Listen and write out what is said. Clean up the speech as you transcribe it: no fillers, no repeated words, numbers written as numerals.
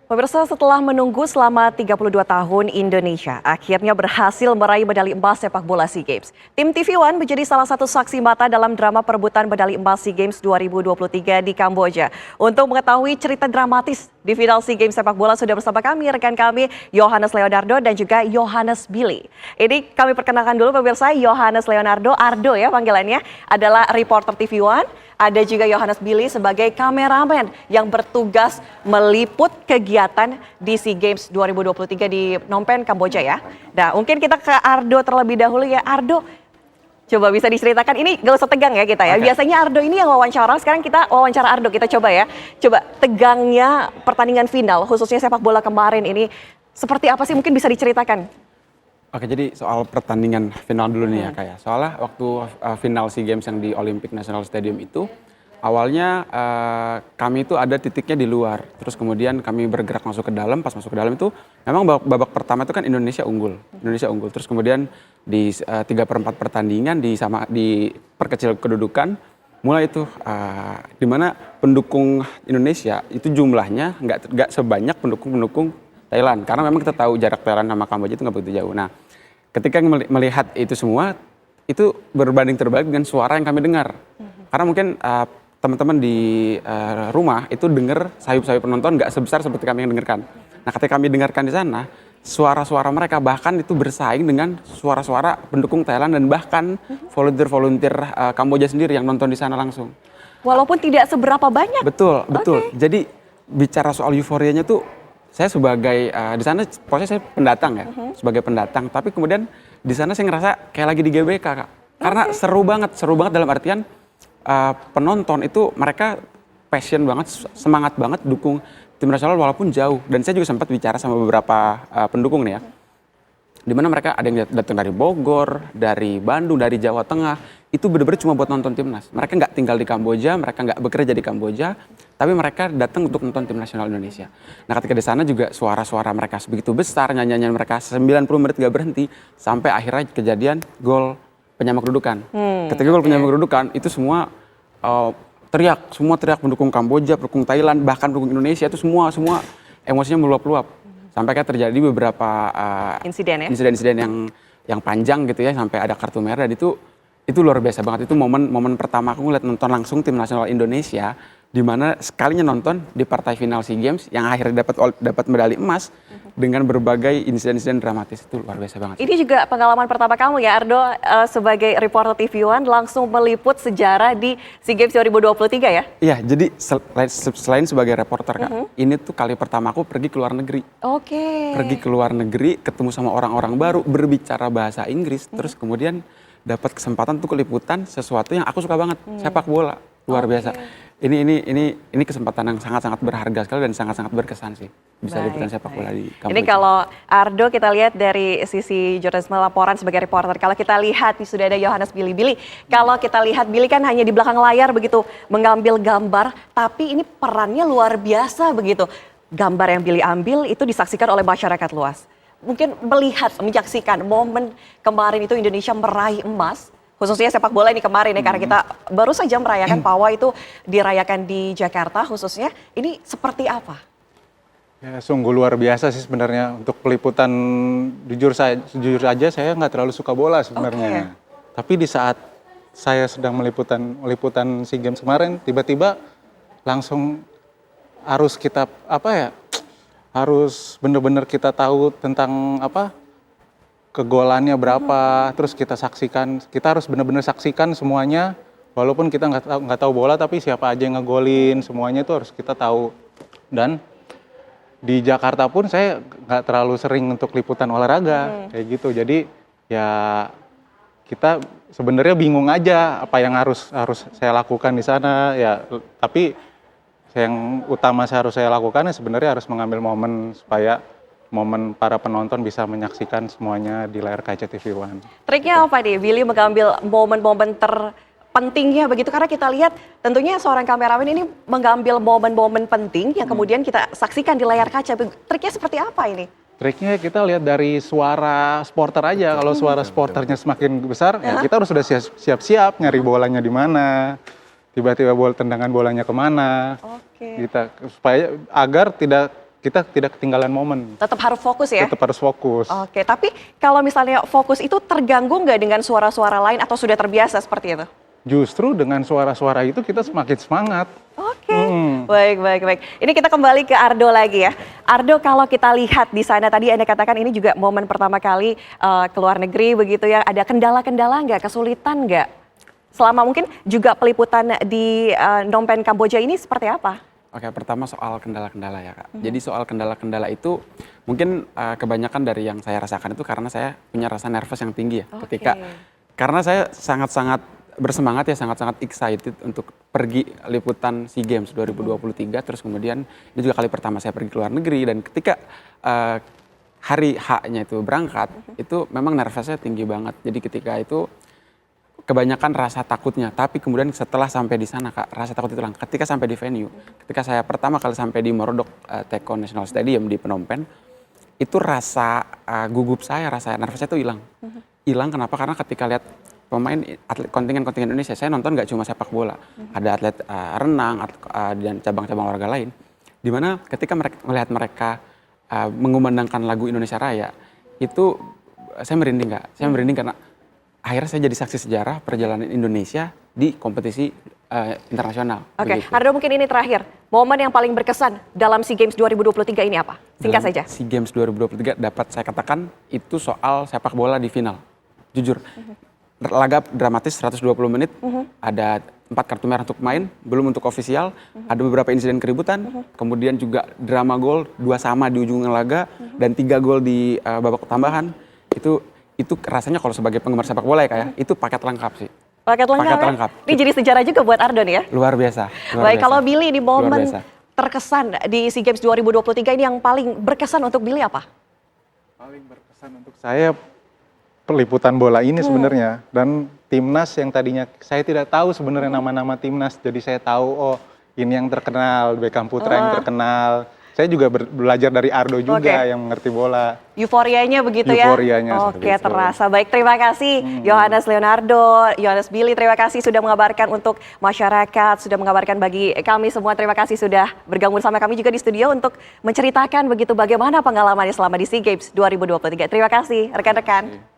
Pemirsa, setelah menunggu selama 32 tahun, Indonesia akhirnya berhasil meraih medali emas sepak bola SEA Games. Tim TV One menjadi salah satu saksi mata dalam drama perebutan medali emas SEA Games 2023 di Kamboja. Untuk mengetahui cerita dramatis di final SEA Games sepak bola sudah bersama kami, rekan kami Yohanes Leonardo dan juga Yohanes Billy. Ini kami perkenalkan dulu pemirsa, Yohanes Leonardo, Ardo ya panggilannya, adalah reporter TV One. Ada juga Yohanes Billy sebagai kameramen yang bertugas meliput kegiatan di SEA Games 2023 di Phnom Penh, Kamboja ya. Nah, mungkin kita ke Ardo terlebih dahulu ya. Ardo, coba bisa diceritakan, ini gak usah tegang ya kita ya. Biasanya Ardo ini yang wawancara, sekarang kita wawancara Ardo, kita coba ya. Coba tegangnya pertandingan final, khususnya sepak bola kemarin ini, seperti apa sih mungkin bisa diceritakan? Oke, jadi soal pertandingan final dulu nih ya Kak ya. Soalnya waktu final SEA Games yang di Olympic National Stadium itu, awalnya kami itu ada titiknya di luar. Terus kemudian kami bergerak masuk ke dalam, pas masuk ke dalam itu memang babak pertama itu kan Indonesia unggul. Terus kemudian di 3/4 pertandingan diperkecil kedudukan, mulai itu di mana pendukung Indonesia itu jumlahnya nggak sebanyak pendukung Thailand, karena memang kita tahu jarak Thailand sama Kamboja itu nggak begitu jauh. Nah, ketika melihat itu semua, itu berbanding terbalik dengan suara yang kami dengar. Karena mungkin teman-teman di rumah itu dengar sayup-sayup penonton nggak sebesar seperti kami yang dengarkan. Nah, ketika kami dengarkan di sana, suara-suara mereka bahkan itu bersaing dengan suara-suara pendukung Thailand dan bahkan volunteer Kamboja sendiri yang nonton di sana langsung. Walaupun tidak seberapa banyak. Betul. Jadi bicara soal euforianya tuh, saya sebagai di sana posisi saya pendatang ya, sebagai pendatang. Tapi kemudian di sana saya ngerasa kayak lagi di GBK Kak. Karena seru banget dalam artian penonton itu mereka passion banget, semangat banget dukung tim nasional walaupun jauh. Dan saya juga sempat bicara sama beberapa pendukung nih ya, di mana mereka ada yang datang dari Bogor, dari Bandung, dari Jawa Tengah, itu benar-benar cuma buat nonton timnas. Mereka nggak tinggal di Kamboja, mereka nggak bekerja di Kamboja, tapi mereka datang untuk nonton tim nasional Indonesia. Nah, ketika di sana juga suara-suara mereka sebegitu besar, nyanyian mereka 90 menit nggak berhenti, sampai akhirnya kejadian gol penyama kedudukan. Ketika gol penyama kedudukan, itu semua teriak pendukung Kamboja, pendukung Thailand, bahkan pendukung Indonesia, itu semua emosinya meluap-luap. Sampai kayak terjadi beberapa insiden yang panjang gitu ya, sampai ada kartu merah. Dan itu luar biasa banget. Itu momen pertama aku ngeliat nonton langsung tim nasional Indonesia, di mana sekalinya nonton di partai final SEA Games yang akhirnya dapat medali emas dengan berbagai insiden-insiden dramatis. Itu luar biasa banget. Ini juga pengalaman pertama kamu ya Ardo, sebagai reporter TV One langsung meliput sejarah di SEA Games 2023 ya? Iya, jadi selain sebagai reporter Kak, ini tuh kali pertama aku pergi ke luar negeri. Pergi ke luar negeri, ketemu sama orang-orang baru, berbicara bahasa Inggris, terus kemudian dapat kesempatan untuk liputan sesuatu yang aku suka banget, sepak bola. Luar biasa. Ini kesempatan yang sangat-sangat berharga sekali dan sangat-sangat berkesan sih. Bisa liputan sepak bola di Kamboja. Ini kalau Ardo kita lihat dari sisi jurnalisme laporan sebagai reporter. Kalau kita lihat sudah ada Yohanes Billy. Kalau kita lihat Billy kan hanya di belakang layar begitu mengambil gambar, tapi ini perannya luar biasa begitu. Gambar yang Billy ambil itu disaksikan oleh masyarakat luas. Mungkin menyaksikan momen kemarin itu Indonesia meraih emas, khususnya sepak bola ini kemarin ya, karena kita baru saja merayakan PAWA itu dirayakan di Jakarta khususnya. Ini seperti apa? Ya, sungguh luar biasa sih sebenarnya untuk peliputan. Jujur aja saya nggak terlalu suka bola sebenarnya. Tapi di saat saya sedang meliputan SEA Games kemarin, tiba-tiba langsung harus kita harus benar-benar kita tahu tentang kegolannya berapa, terus kita harus benar-benar saksikan semuanya, walaupun kita nggak tahu bola, tapi siapa aja yang ngegolin, semuanya itu harus kita tahu. Dan di Jakarta pun saya nggak terlalu sering untuk liputan olahraga kayak gitu, jadi ya kita sebenarnya bingung aja apa yang harus saya lakukan di sana ya, tapi yang utama harus saya lakukan ya sebenarnya harus mengambil momen supaya momen para penonton bisa menyaksikan semuanya di layar kaca TV One. Triknya apa nih, Billy mengambil momen-momen terpentingnya begitu? Karena kita lihat tentunya seorang kameramen ini mengambil momen-momen penting yang kemudian kita saksikan di layar kaca. Triknya seperti apa ini? Triknya kita lihat dari suara supporter aja. Kalau suara supporternya semakin besar, ya kita harus sudah siap-siap nyari bolanya di mana. Tiba-tiba tendangan bolanya kemana, supaya agar tidak kita tidak ketinggalan momen. Tetap harus fokus ya? Tetap harus fokus. Oke, tapi kalau misalnya fokus itu terganggu nggak dengan suara-suara lain atau sudah terbiasa seperti itu? Justru dengan suara-suara itu kita semakin semangat. Oke, baik. Ini kita kembali ke Ardo lagi ya. Ardo, kalau kita lihat di sana tadi Anda katakan ini juga momen pertama kali ke luar negeri begitu ya. Ada kendala-kendala nggak, kesulitan nggak? Selama mungkin juga peliputan di Phnom Penh Kamboja ini seperti apa? Oke, pertama soal kendala-kendala ya Kak. Jadi soal kendala-kendala itu mungkin kebanyakan dari yang saya rasakan itu karena saya punya rasa nervous yang tinggi ya. Karena saya sangat-sangat bersemangat ya, sangat-sangat excited untuk pergi liputan SEA Games 2023. Terus kemudian ini juga kali pertama saya pergi ke luar negeri, dan ketika hari H-nya itu berangkat, itu memang nervousnya tinggi banget. Jadi ketika itu kebanyakan rasa takutnya, tapi kemudian setelah sampai di sana Kak, rasa takut itu hilang. Ketika sampai di venue, ketika saya pertama kali sampai di Morodok Taekwondo National Stadium di Phnom Penh, itu rasa gugup saya, rasa nervousnya itu hilang. Hilang kenapa? Karena ketika lihat pemain atlet kontingen Indonesia, saya nonton nggak cuma sepak bola, ada atlet renang dan cabang-cabang olahraga lain, dimana ketika melihat mereka mengumandangkan lagu Indonesia Raya, itu saya merinding Kak, saya merinding karena akhirnya saya jadi saksi sejarah perjalanan Indonesia di kompetisi internasional. Oke, Ardo, mungkin ini terakhir. Momen yang paling berkesan dalam SEA Games 2023 ini apa? Singkat saja. SEA Games 2023 dapat saya katakan itu soal sepak bola di final. Jujur, laga dramatis 120 menit, ada 4 kartu merah untuk main, belum untuk ofisial, ada beberapa insiden keributan, kemudian juga drama gol, 2 sama di ujung laga, dan 3 gol di babak tambahan. Itu rasanya kalau sebagai penggemar sepak bola ya Kak ya, itu paket lengkap sih. Paket lengkap. Ini jadi sejarah juga buat Ardo nih ya? Luar biasa. Baik, kalau Billy di momen terkesan di SEA Games 2023 ini yang paling berkesan untuk Billy apa? Paling berkesan untuk saya peliputan bola ini sebenarnya, dan timnas yang tadinya saya tidak tahu sebenarnya nama-nama timnas, jadi saya tahu oh ini yang terkenal, Beckham Putra yang terkenal. Saya juga belajar dari Ardo juga yang mengerti bola. Euforianya begitu ya? Euforianya. Oke, terasa. Baik, terima kasih Yohanes Leonardo, Yohanes Billy, terima kasih sudah mengabarkan untuk masyarakat, sudah mengabarkan bagi kami semua. Terima kasih sudah bergabung bersama kami juga di studio untuk menceritakan begitu bagaimana pengalamannya selama di SEA Games 2023. Terima kasih rekan-rekan. Baik.